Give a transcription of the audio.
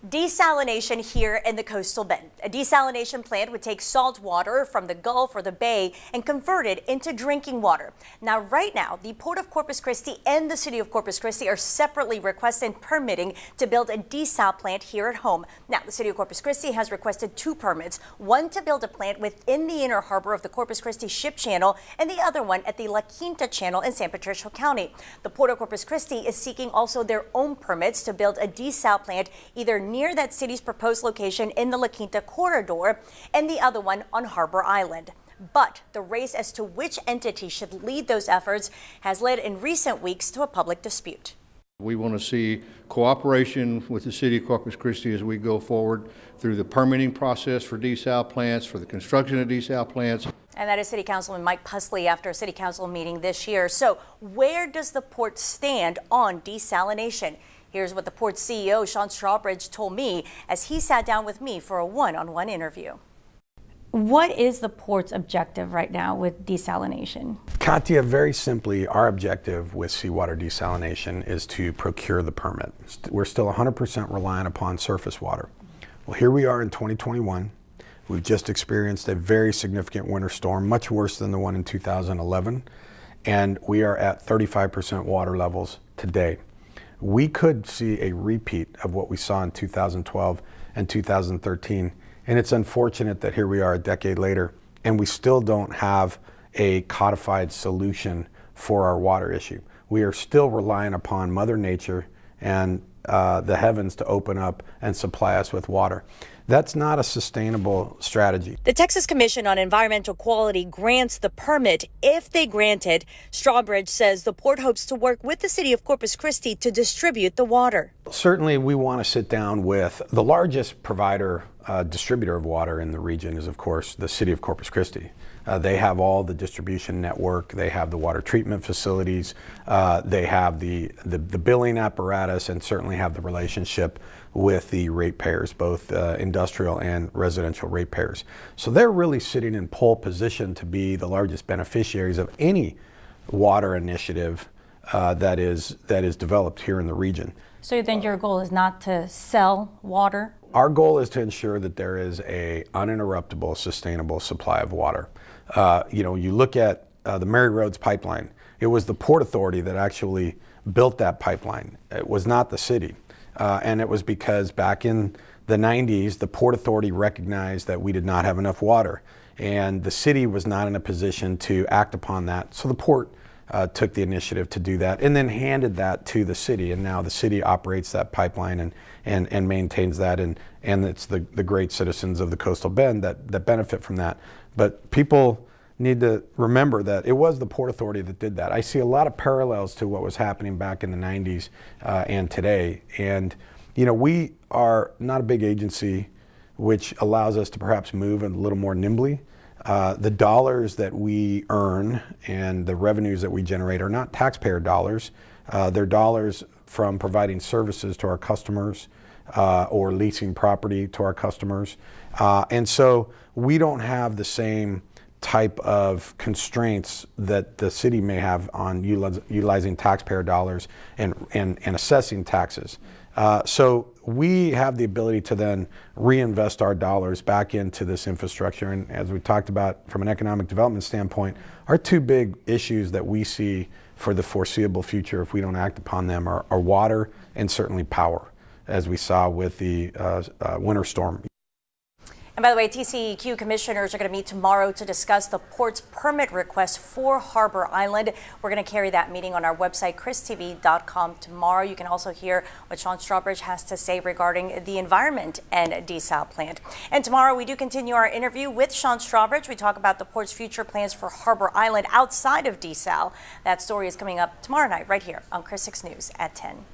Desalination here in the coastal bend. A desalination plant would take salt water from the Gulf or the Bay and convert it into drinking water. Now, right now, the Port of Corpus Christi and the City of Corpus Christi are separately requesting permitting to build a desal plant here at home. Now, the City of Corpus Christi has requested two permits, one to build a plant within the inner harbor of the Corpus Christi Ship Channel and the other one at the La Quinta Channel in San Patricio County. The Port of Corpus Christi is seeking also their own permits to build a desal plant either near that city's proposed location in the La Quinta corridor and the other one on Harbor Island. But the race as to which entity should lead those efforts has led in recent weeks to a public dispute. We want to see cooperation with the City of Corpus Christi as we go forward through the permitting process for desal plants, for the construction of desal plants. And that is City Councilman Mike Pusley after a City Council meeting this year. So where does the port stand on desalination? Here's what the port's CEO, Strawbridge, told me as he sat down with me for a one-on-one interview. What is the port's objective right now with desalination? Katia, very simply, our objective with seawater desalination is to procure the permit. We're still 100% reliant upon surface water. Well, here we are in 2021. We've just experienced a very significant winter storm, much worse than the one in 2011, and we are at 35% water levels today. We could see a repeat of what we saw in 2012 and 2013. And it's unfortunate that here we are a decade later and we still don't have a codified solution for our water issue. We are still relying upon Mother Nature and the heavens to open up and supply us with water. That's not a sustainable strategy. The Texas Commission on Environmental Quality grants the permit. If they grant it, Strawbridge says the port hopes to work with the City of Corpus Christi to distribute the water. Certainly, we want to sit down with the largest provider, distributor of water in the region is, of course, the City of Corpus Christi. They have all the distribution network, they have the water treatment facilities, they have the billing apparatus, and certainly have the relationship with the ratepayers, both industrial and residential ratepayers. So they're really sitting in pole position to be the largest beneficiaries of any water initiative that is developed here in the region. So then your goal is not to sell water? Our goal is to ensure that there is an uninterruptible, sustainable supply of water. You look at the Mary Roads pipeline. It was the Port Authority that actually built that pipeline. It was not the city. And it was because back in the 90s, the Port Authority recognized that we did not have enough water. And the city was not in a position to act upon that. So the port took the initiative to do that and then handed that to the city. And now the city operates that pipeline and maintains that. And it's the great citizens of the coastal bend that benefit from that. But people need to remember that it was the Port Authority that did that. I see a lot of parallels to what was happening back in the 90s and today. And, we are not a big agency, which allows us to perhaps move a little more nimbly. The dollars that we earn and the revenues that we generate are not taxpayer dollars. They're dollars from providing services to our customers or leasing property to our customers. And so we don't have the same type of constraints that the city may have on utilizing taxpayer dollars and assessing taxes. So we have the ability to then reinvest our dollars back into this infrastructure. And as we talked about from an economic development standpoint, our two big issues that we see for the foreseeable future, if we don't act upon them, are water and certainly power, as we saw with the winter storm. And by the way, TCEQ commissioners are going to meet tomorrow to discuss the port's permit request for Harbor Island. We're going to carry that meeting on our website, christv.com, tomorrow. You can also hear what Strawbridge has to say regarding the environment and desal plant. And tomorrow we do continue our interview with Strawbridge. We talk about the port's future plans for Harbor Island outside of desal. That story is coming up tomorrow night right here on Chris 6 News at 10.